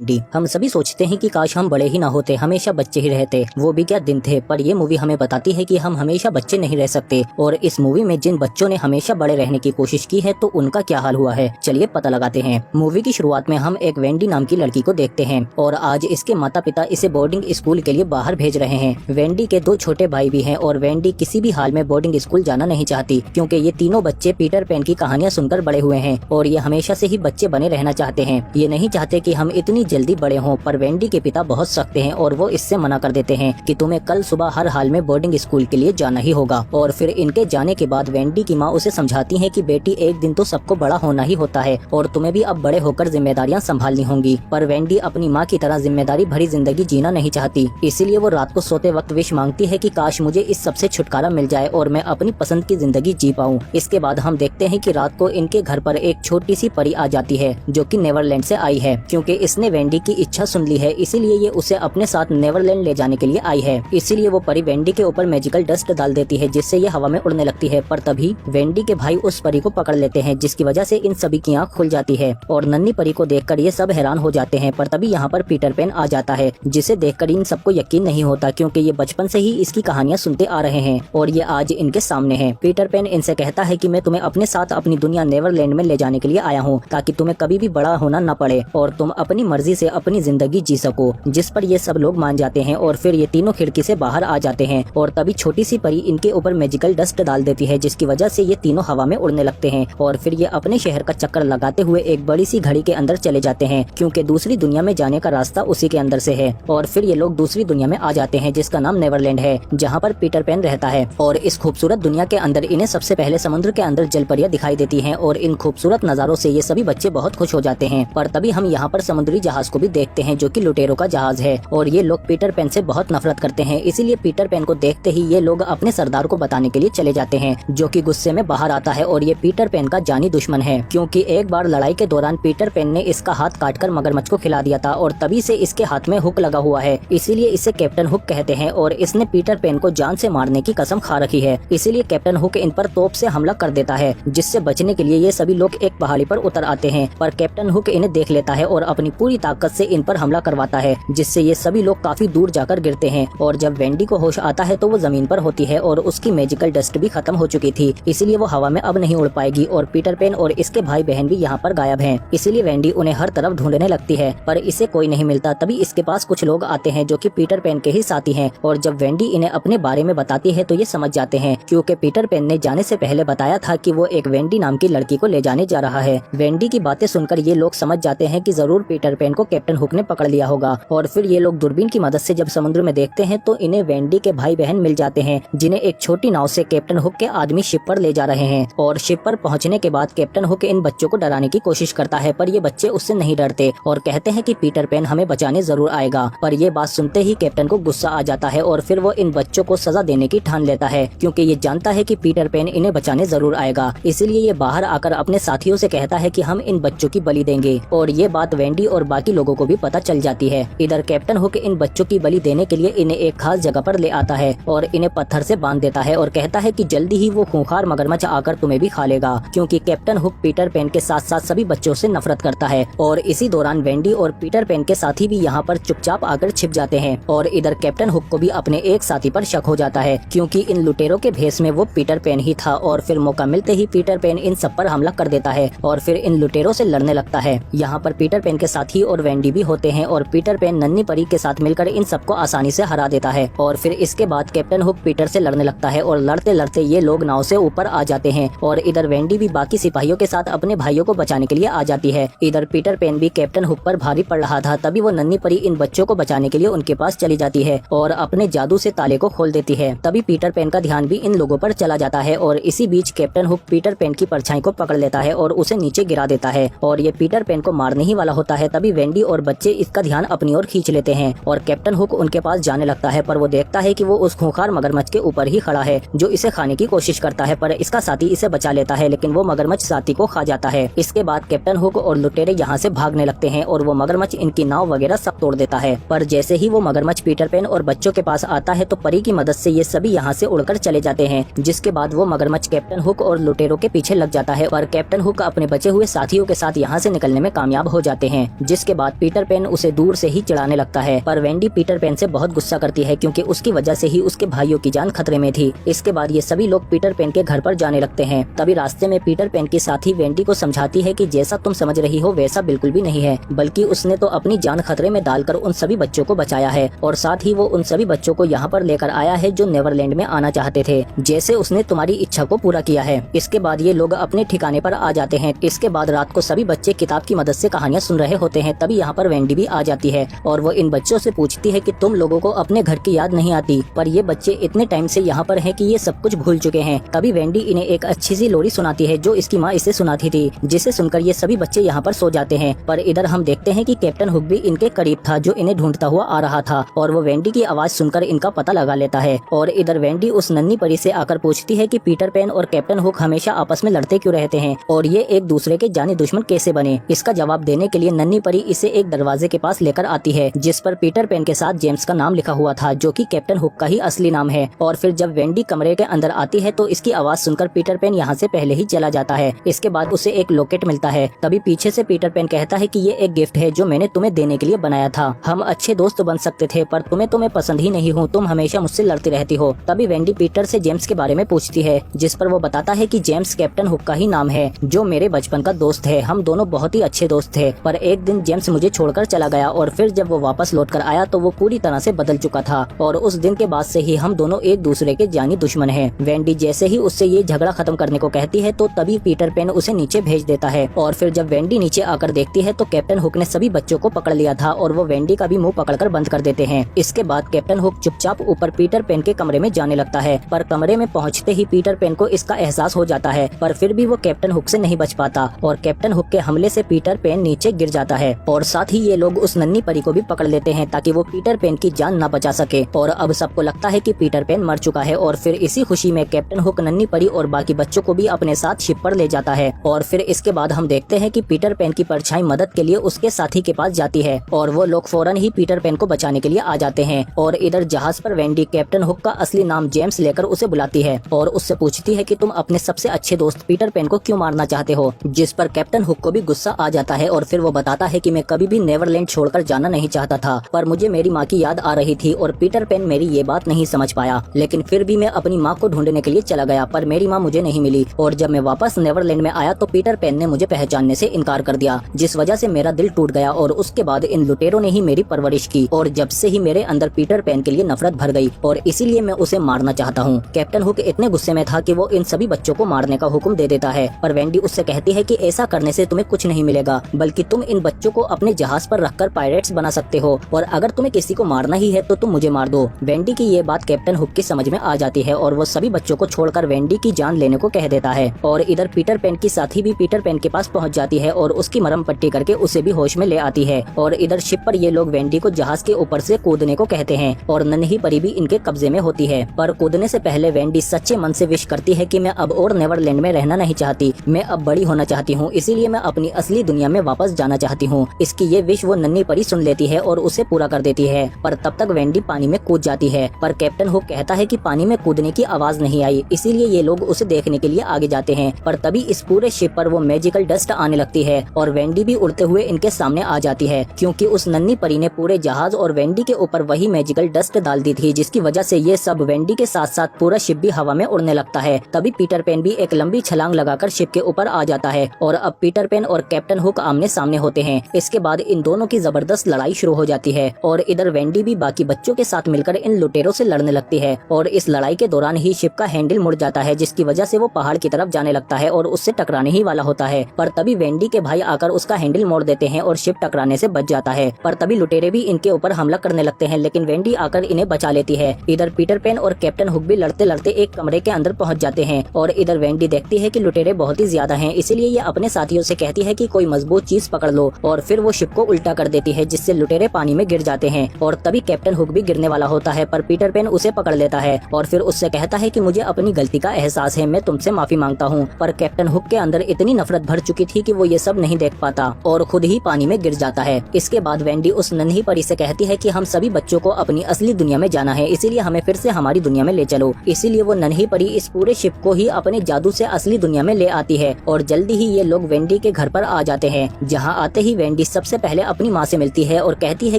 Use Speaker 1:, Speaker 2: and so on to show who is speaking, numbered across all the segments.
Speaker 1: Wendy. हम सभी सोचते हैं कि काश हम बड़े ही ना होते, हमेशा बच्चे ही रहते, वो भी क्या दिन थे। पर ये मूवी हमें बताती है कि हम हमेशा बच्चे नहीं रह सकते और इस मूवी में जिन बच्चों ने हमेशा बड़े रहने की कोशिश की है तो उनका क्या हाल हुआ है, चलिए पता लगाते हैं। मूवी की शुरुआत में हम एक वेंडी नाम की लड़की को देखते हैं और आज इसके माता पिता इसे बोर्डिंग स्कूल के लिए बाहर भेज रहे हैं। वेंडी के 2 छोटे भाई भी हैं और वेंडी किसी भी हाल में बोर्डिंग स्कूल जाना नहीं चाहती क्योंकि ये तीनों बच्चे पीटर पैन की कहानियां सुनकर बड़े हुए हैं और ये हमेशा से ही बच्चे बने रहना चाहते हैं। ये नहीं चाहते कि हम इतनी जल्दी बड़े हों, पर वेंडी के पिता बहुत सख्त हैं और वो इससे मना कर देते हैं कि तुम्हें कल सुबह हर हाल में बोर्डिंग स्कूल के लिए जाना ही होगा। और फिर इनके जाने के बाद वेंडी की माँ उसे समझाती है कि बेटी एक दिन तो सबको बड़ा होना ही होता है और तुम्हें भी अब बड़े होकर जिम्मेदारियां संभालनी होंगी। पर वेंडी अपनी माँ की तरह जिम्मेदारी भरी जिंदगी जीना नहीं चाहती, इसीलिए वो रात को सोते वक्त विश मांगती है कि काश मुझे इस सबसे छुटकारा मिल जाए और मैं अपनी पसंद की जिंदगी जी पाऊँ। इसके बाद हम देखते हैं कि रात को इनके घर पर एक छोटी सी परी आ जाती है जो कि नेवरलैंड से आई है। क्योंकि इसने वेंडी की इच्छा सुन ली है इसीलिए ये उसे अपने साथ नेवरलैंड ले जाने के लिए आई है। इसीलिए वो परी वेंडी के ऊपर मैजिकल डस्ट डाल देती है जिससे ये हवा में उड़ने लगती है। पर तभी वेंडी के भाई उस परी को पकड़ लेते हैं जिसकी वजह से इन सभी की आँख खुल जाती है और नन्ही परी को देखकर ये सब हैरान हो जाते हैं। पर तभी यहाँ पर पीटर पैन आ जाता है जिसे देखकर इन सबको यकीन नहीं होता क्योंकि ये बचपन से ही इसकी कहानियां सुनते आ रहे हैं और ये आज इनके सामने है। पीटर पैन इनसे कहता है कि मैं तुम्हें अपने साथ अपनी दुनिया नेवरलैंड में ले जाने के लिए आया हूँ ताकि तुम्हें कभी भी बड़ा होना न पड़े और तुम अपनी मर्जी से अपनी जिंदगी जी सको। जिस पर ये सब लोग मान जाते हैं और फिर ये तीनों खिड़की से बाहर आ जाते हैं और तभी छोटी सी परी इनके ऊपर मैजिकल डस्ट डाल देती है जिसकी वजह से ये तीनों हवा में उड़ने लगते हैं और फिर ये अपने शहर का चक्कर लगाते हुए एक बड़ी सी घड़ी के अंदर चले जाते हैं क्योंकि दूसरी दुनिया में जाने का रास्ता उसी के अंदर से है। और फिर ये लोग दूसरी दुनिया में आ जाते हैं जिसका नाम नेवरलैंड है जहाँ पर पीटर पैन रहता है। और इस खूबसूरत दुनिया के अंदर इन्हें सबसे पहले समुद्र के अंदर जलपरियां दिखाई देती हैं और इन खूबसूरत नजारों से ये सभी बच्चे बहुत खुश हो जाते हैं। पर तभी हम यहाँ पर समुद्री जहाज को भी देखते हैं जो कि लुटेरों का जहाज है और ये लोग पीटर पैन से बहुत नफरत करते हैं। इसीलिए पीटर पैन को देखते ही ये लोग अपने सरदार को बताने के लिए चले जाते हैं जो कि गुस्से में बाहर आता है और ये पीटर पैन का जानी दुश्मन है क्योंकि एक बार लड़ाई के दौरान पीटर पैन ने इसका हाथ काटकर मगरमच्छ को खिला दिया था और तभी से इसके हाथ में हुक लगा हुआ है, इसीलिए इसे कैप्टन हुक कहते हैं और इसने पीटर पैन को जान से मारने की कसम खा रखी है। इसीलिए कैप्टन हुक इन पर तोप से हमला कर देता है जिससे बचने के लिए ये सभी लोग एक पहाड़ी पर उतर आते हैं। पर कैप्टन हुक इन्हें देख लेता है और अपनी पूरी ताकत से इन पर हमला करवाता है जिससे ये सभी लोग काफी दूर जाकर गिरते हैं और जब वेंडी को होश आता है तो वो जमीन पर होती है और उसकी मैजिकल डस्ट भी खत्म हो चुकी थी, इसलिए वो हवा में अब नहीं उड़ पाएगी और पीटर पैन और इसके भाई बहन भी यहाँ पर गायब हैं। इसीलिए वेंडी उन्हें हर तरफ ढूंढने लगती है पर इसे कोई नहीं मिलता। तभी इसके पास कुछ लोग आते हैं जो कि पीटर पैन के ही साथी हैं और जब वेंडी इन्हें अपने बारे में बताती है तो ये समझ जाते हैं क्योंकि पीटर पैन ने जाने से पहले बताया था कि वो एक वेंडी नाम की लड़की को ले जाने जा रहा है। वेंडी की बातें सुनकर ये लोग समझ जाते हैं कि जरूर पीटर पैन को कैप्टन हुक ने पकड़ लिया होगा और फिर ये लोग दूरबीन की मदद से जब समुद्र में देखते हैं तो इन्हें वेंडी के भाई बहन मिल जाते हैं जिन्हें एक छोटी नाव से कैप्टन हुक के आदमी शिप पर ले जा रहे हैं। और शिप पर पहुंचने के बाद कैप्टन हुक इन बच्चों को डराने की कोशिश करता है पर ये बच्चे उससे नहीं डरते और कहते हैं कि पीटर पैन हमें बचाने जरूर आएगा। पर ये बात सुनते ही कैप्टन को गुस्सा आ जाता है और फिर वो इन बच्चों को सजा देने की ठान लेता है क्योंकि ये जानता है कि पीटर पैन इन्हें बचाने जरूर आएगा। इसीलिए ये बाहर आकर अपने साथियों से कहता है कि हम इन बच्चों की बलि देंगे और ये बात वेंडी और बाकी लोगों को भी पता चल जाती है। इधर कैप्टन हुक इन बच्चों की बलि देने के लिए इन्हें एक खास जगह पर ले आता है और इन्हें पत्थर से बांध देता है और कहता है कि जल्दी ही वो खूंखार मगरमच्छ आकर तुम्हें भी खा लेगा क्योंकि कैप्टन हुक पीटर पैन के साथ साथ सभी बच्चों से नफरत करता है। और इसी दौरान वेंडी और पीटर पैन के साथी भी यहाँ पर चुपचाप आकर छिप जाते हैं और इधर कैप्टन हुक को भी अपने एक साथी पर शक हो जाता है क्योंकि इन लुटेरों के भेष में वो पीटर पैन ही था। और फिर मौका मिलते ही पीटर पैन इन सब पर हमला कर देता है और फिर इन लुटेरों से लड़ने लगता है। यहाँ पर पीटर पैन के साथी और वेंडी भी होते हैं और पीटर पैन नन्ही परी के साथ मिलकर इन सबको आसानी से हरा देता है। और फिर इसके बाद कैप्टन हुक पीटर से लड़ने लगता है और लड़ते लड़ते ये लोग नाव से ऊपर आ जाते हैं और इधर वेंडी भी बाकी सिपाहियों के साथ अपने भाइयों को बचाने के लिए आ जाती है। इधर पीटर पैन भी कैप्टन हुक पर भारी पड़ रहा था, तभी वो नन्ही परी इन बच्चों को बचाने के लिए उनके पास चली जाती है और अपने जादू से ताले को खोल देती है। तभी पीटर पैन का ध्यान भी इन लोगों पर चला जाता है और इसी बीच कैप्टन हुक पीटर पैन की परछाई को पकड़ लेता है और उसे नीचे गिरा देता है और ये पीटर पैन को मारने ही वाला होता है। तभी वेंडी और बच्चे इसका ध्यान अपनी ओर खींच लेते हैं और कैप्टन हुक उनके पास जाने लगता है पर वो देखता है कि वो उस खूंखार मगरमच्छ के ऊपर ही खड़ा है जो इसे खाने की कोशिश करता है। पर इसका साथी इसे बचा लेता है लेकिन वो मगरमच्छ साथी को खा जाता है। इसके बाद कैप्टन हुक और लुटेरे यहाँ से भागने लगते हैं और वो मगरमच्छ इनकी नाव वगैरह सब तोड़ देता है। पर जैसे ही वो मगरमच्छ पीटर पैन और बच्चों के पास आता है तो परी की मदद से ये सभी यहाँ से उड़कर चले जाते हैं जिसके बाद वो मगरमच्छ कैप्टन हुक और लुटेरों के पीछे लग जाता है और कैप्टन हुक अपने बचे हुए साथियों के साथ यहाँ से निकलने में कामयाब हो जाते हैं। जिसके इसके बाद पीटर पैन उसे दूर से ही चिढ़ाने लगता है, पर वेंडी पीटर पैन से बहुत गुस्सा करती है क्योंकि उसकी वजह से ही उसके भाइयों की जान खतरे में थी। इसके बाद ये सभी लोग पीटर पैन के घर पर जाने लगते हैं। तभी रास्ते में पीटर पैन के साथी वेंडी को समझाती है कि जैसा तुम समझ रही हो वैसा बिल्कुल भी नहीं है, बल्कि उसने तो अपनी जान खतरे में डालकर उन सभी बच्चों को बचाया है और साथ ही वो उन सभी बच्चों को यहाँ पर लेकर आया है जो नेवरलैंड में आना चाहते थे, जैसे उसने तुम्हारी इच्छा को पूरा किया है। इसके बाद ये लोग अपने ठिकाने पर आ जाते हैं। इसके बाद रात को सभी बच्चे किताब की मदद से कहानियाँ सुन रहे होते हैं। तभी यहाँ पर वेंडी भी आ जाती है और वो इन बच्चों से पूछती है कि तुम लोगों को अपने घर की याद नहीं आती, पर ये बच्चे इतने टाइम से यहाँ पर हैं कि ये सब कुछ भूल चुके हैं। तभी वेंडी इन्हें एक अच्छी सी लोरी सुनाती है जो इसकी माँ इसे सुनाती थी, जिसे सुनकर ये सभी बच्चे यहाँ पर सो जाते हैं। पर इधर हम देखते हैं कि कैप्टन हुक भी इनके करीब था जो इन्हें ढूंढता हुआ आ रहा था और वो वेंडी की आवाज सुनकर इनका पता लगा लेता है। और इधर वेंडी उस नन्ही परी से आकर पूछती है कि पीटर पैन और कैप्टन हुक हमेशा आपस में लड़ते क्यों रहते हैं और ये एक दूसरे के जानी दुश्मन कैसे बने। इसका जवाब देने के लिए नन्ही परी इसे एक दरवाजे के पास लेकर आती है जिस पर पीटर पैन के साथ जेम्स का नाम लिखा हुआ था जो कि कैप्टन हुक का ही असली नाम है। और फिर जब वेंडी कमरे के अंदर आती है तो इसकी आवाज सुनकर पीटर पैन यहाँ से पहले ही चला जाता है। इसके बाद उसे एक लॉकेट मिलता है। तभी पीछे से पीटर पैन कहता है कि ये एक गिफ्ट है जो मैंने तुम्हें देने के लिए बनाया था। हम अच्छे दोस्त बन सकते थे पर तुम्हें पसंद ही नहीं हूँ, तुम हमेशा मुझसे लड़ती रहती हो। तभी वेंडी पीटर से जेम्स के बारे में पूछती है जिस पर वो बताता है कि जेम्स कैप्टन हुक का ही नाम है जो मेरे बचपन का दोस्त है। हम दोनों बहुत ही अच्छे दोस्त थे, पर एक दिन जेम्स मुझे छोड़कर चला गया और फिर जब वो वापस लौटकर आया तो वो पूरी तरह से बदल चुका था और उस दिन के बाद से ही हम दोनों एक दूसरे के जानी दुश्मन हैं। वेंडी जैसे ही उससे ये झगड़ा खत्म करने को कहती है तो तभी पीटर पैन उसे नीचे भेज देता है और फिर जब वेंडी नीचे आकर देखती है तो कैप्टन हुक ने सभी बच्चों को पकड़ लिया था और वो वेंडी का भी मुंह पकड़कर बंद कर देते हैं। इसके बाद कैप्टन हुक चुपचाप ऊपर पीटर पैन के कमरे में जाने लगता है, पर कमरे में पहुंचते ही पीटर पैन को इसका एहसास हो जाता है, पर फिर भी वो कैप्टन हुक से नहीं बच पाता और कैप्टन हुक के हमले से पीटर पैन नीचे गिर जाता है। और साथ ही ये लोग उस नन्ही परी को भी पकड़ लेते हैं ताकि वो पीटर पैन की जान न बचा सके। और अब सबको लगता है कि पीटर पैन मर चुका है और फिर इसी खुशी में कैप्टन हुक नन्ही परी और बाकी बच्चों को भी अपने साथ शिप पर ले जाता है। और फिर इसके बाद हम देखते हैं कि पीटर पैन की परछाई मदद के लिए उसके साथी के पास जाती है और वो लोग फौरन ही पीटर पैन को बचाने के लिए आ जाते हैं। और इधर जहाज पर वेंडी कैप्टन हुक का असली नाम जेम्स लेकर उसे बुलाती है और उससे पूछती है कि तुम अपने सबसे अच्छे दोस्त पीटर पैन को क्यों मारना चाहते हो, जिस पर कैप्टन हुक को भी गुस्सा आ जाता है और फिर वो बताता है कि मैं कभी भी नेवरलैंड छोड़कर जाना नहीं चाहता था, पर मुझे मेरी माँ की याद आ रही थी और पीटर पैन मेरी ये बात नहीं समझ पाया, लेकिन फिर भी मैं अपनी माँ को ढूंढने के लिए चला गया पर मेरी माँ मुझे नहीं मिली और जब मैं वापस नेवरलैंड में आया तो पीटर पैन ने मुझे पहचानने से इनकार कर दिया, जिस वजह से मेरा दिल टूट गया और उसके बाद इन लुटेरों ने ही मेरी परवरिश की और जब से ही मेरे अंदर पीटर पैन के लिए नफरत भर गई और इसीलिए मैं उसे मारना चाहता हूँ। कैप्टन हुक इतने गुस्से में था कि वो इन सभी बच्चों को मारने का हुक्म दे देता है, पर वेंडी उससे कहती है कि ऐसा करने से तुम्हें कुछ नहीं मिलेगा, बल्कि तुम इन बच्चों को अपने जहाज पर रखकर पायरेट्स बना सकते हो और अगर तुम्हें किसी को मारना ही है तो तुम मुझे मार दो। वेंडी की ये बात कैप्टन हुक की समझ में आ जाती है और वो सभी बच्चों को छोड़कर वेंडी की जान लेने को कह देता है। और इधर पीटर पैन की साथी भी पीटर पैन के पास पहुँच जाती है और उसकी मरहम पट्टी करके उसे भी होश में ले आती है। और इधर शिप पर ये लोग वेंडी को जहाज के ऊपर से कूदने को कहते हैं और नन्ही परी भी इनके कब्जे में होती है, पर कूदने से पहले वेंडी सच्चे मन से विश करती है कि मैं अब और नेवरलैंड में रहना नहीं चाहती, मैं अब बड़ी होना चाहती हूँ, इसीलिए मैं अपनी असली दुनिया में वापस जाना चाहती हूँ। इसकी ये विश वो नन्ही परी सुन लेती है और उसे पूरा कर देती है, पर तब तक वेंडी पानी में कूद जाती है। पर कैप्टन हुक कहता है कि पानी में कूदने की आवाज नहीं आई, इसीलिए ये लोग उसे देखने के लिए आगे जाते हैं। पर तभी इस पूरे शिप पर वो मैजिकल डस्ट आने लगती है और वेंडी भी उड़ते हुए इनके सामने आ जाती है, क्योंकि उस नन्ही परी ने पूरे जहाज और वेंडी के ऊपर वही मैजिकल डस्ट डाल दी थी, जिसकी वजह से ये सब वेंडी के साथ साथ पूरा शिप भी हवा में उड़ने लगता है। तभी पीटर पैन भी एक लंबी छलांग लगाकर शिप के ऊपर आ जाता है और अब पीटर पैन और कैप्टन हुक आमने सामने होते हैं। इसके बाद इन दोनों की जबरदस्त लड़ाई शुरू हो जाती है और इधर वेंडी भी बाकी बच्चों के साथ मिलकर इन लुटेरों से लड़ने लगती है और इस लड़ाई के दौरान ही शिप का हैंडल मुड़ जाता है, जिसकी वजह से वो पहाड़ की तरफ जाने लगता है और उससे टकराने ही वाला होता है। पर तभी वेंडी के भाई आकर उसका हैंडल मोड़ देते हैं और शिप टकराने से बच जाता है। पर तभी लुटेरे भी इनके ऊपर हमला करने लगते हैं, लेकिन वेंडी आकर इन्हें बचा लेती है। इधर पीटर पैन और कैप्टन हुक भी लड़ते लड़ते एक कमरे के अंदर पहुंच जाते हैं और इधर वेंडी देखती है कि लुटेरे बहुत ही ज्यादा हैं, इसीलिए ये अपने साथियों से कहती है कि कोई मजबूत चीज पकड़ लो और फिर वो शिप को उल्टा कर देती है, जिससे लुटेरे पानी में गिर जाते हैं। और तभी कैप्टन हुक भी गिरने वाला होता है, पर पीटर पैन उसे पकड़ लेता है और फिर उससे कहता है कि मुझे अपनी गलती का एहसास है, मैं तुमसे माफी मांगता हूँ। पर कैप्टन हुक के अंदर इतनी नफरत भर चुकी थी कि वो ये सब नहीं देख पाता और खुद ही पानी में गिर जाता है। इसके बाद वेंडी उस नन्ही परी से कहती है कि हम सभी बच्चों को अपनी असली दुनिया में जाना है, इसीलिए हमें फिर से हमारी दुनिया में ले चलो। इसीलिए वो नन्ही परी इस पूरे शिप को ही अपने जादू से असली दुनिया में ले आती है और जल्दी ही ये लोग वेंडी के घर पर आ जाते हैं, जहाँ आते ही वेंडी वेंडी सबसे पहले अपनी माँ से मिलती है और कहती है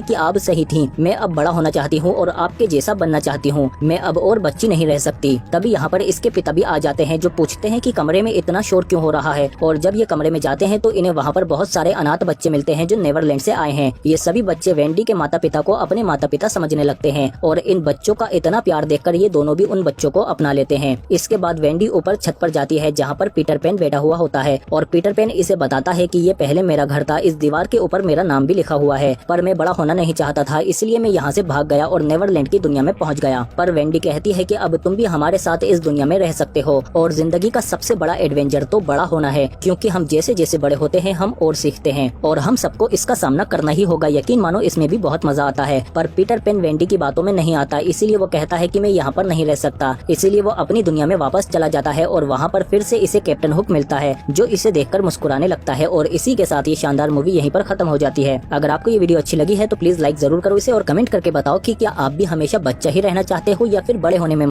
Speaker 1: कि आप सही थी, मैं अब बड़ा होना चाहती हूँ और आपके जैसा बनना चाहती हूँ, मैं अब और बच्ची नहीं रह सकती। तभी यहाँ पर इसके पिता भी आ जाते हैं जो पूछते हैं कि कमरे में इतना शोर क्यों हो रहा है। और जब ये कमरे में जाते हैं तो इन्हें वहाँ पर बहुत सारे अनाथ बच्चे मिलते हैं जो नेवरलैंड से आए हैं। ये सभी बच्चे वेंडी के माता पिता को अपने माता पिता समझने लगते हैं और इन बच्चों का इतना प्यार देखकर ये दोनों भी उन बच्चों को अपना लेते हैं। इसके बाद वेंडी ऊपर छत पर जाती है जहाँ पर पीटर पैन बैठा हुआ होता है और पीटर पैन इसे बताता है कि ये पहले मेरा घर था, इस दीवार के ऊपर मेरा नाम भी लिखा हुआ है, पर मैं बड़ा होना नहीं चाहता था, इसलिए मैं यहाँ से भाग गया और नेवरलैंड की दुनिया में पहुँच गया। पर वेंडी कहती है कि अब तुम भी हमारे साथ इस दुनिया में रह सकते हो और जिंदगी का सबसे बड़ा एडवेंचर तो बड़ा होना है, क्योंकि हम जैसे जैसे बड़े होते हैं हम और सीखते हैं और हम सबको इसका सामना करना ही होगा। यकीन मानो इसमें भी बहुत मजा आता है। पर पीटर पैन वेंडी की बातों में नहीं आता, इसीलिए वो कहता है कि मैं यहाँ पर नहीं रह सकता, इसीलिए वो अपनी दुनिया में वापस चला जाता है और वहाँ पर फिर से इसे कैप्टन हुक मिलता है जो इसे देखकर मुस्कुराने लगता है। और इसी के साथ ये शानदार मूवी यहीं पर खत्म हो जाती है। अगर आपको ये वीडियो अच्छी लगी है तो प्लीज लाइक जरूर करो इसे और कमेंट करके बताओ कि क्या आप भी हमेशा बच्चा ही रहना चाहते हो या फिर बड़े होने में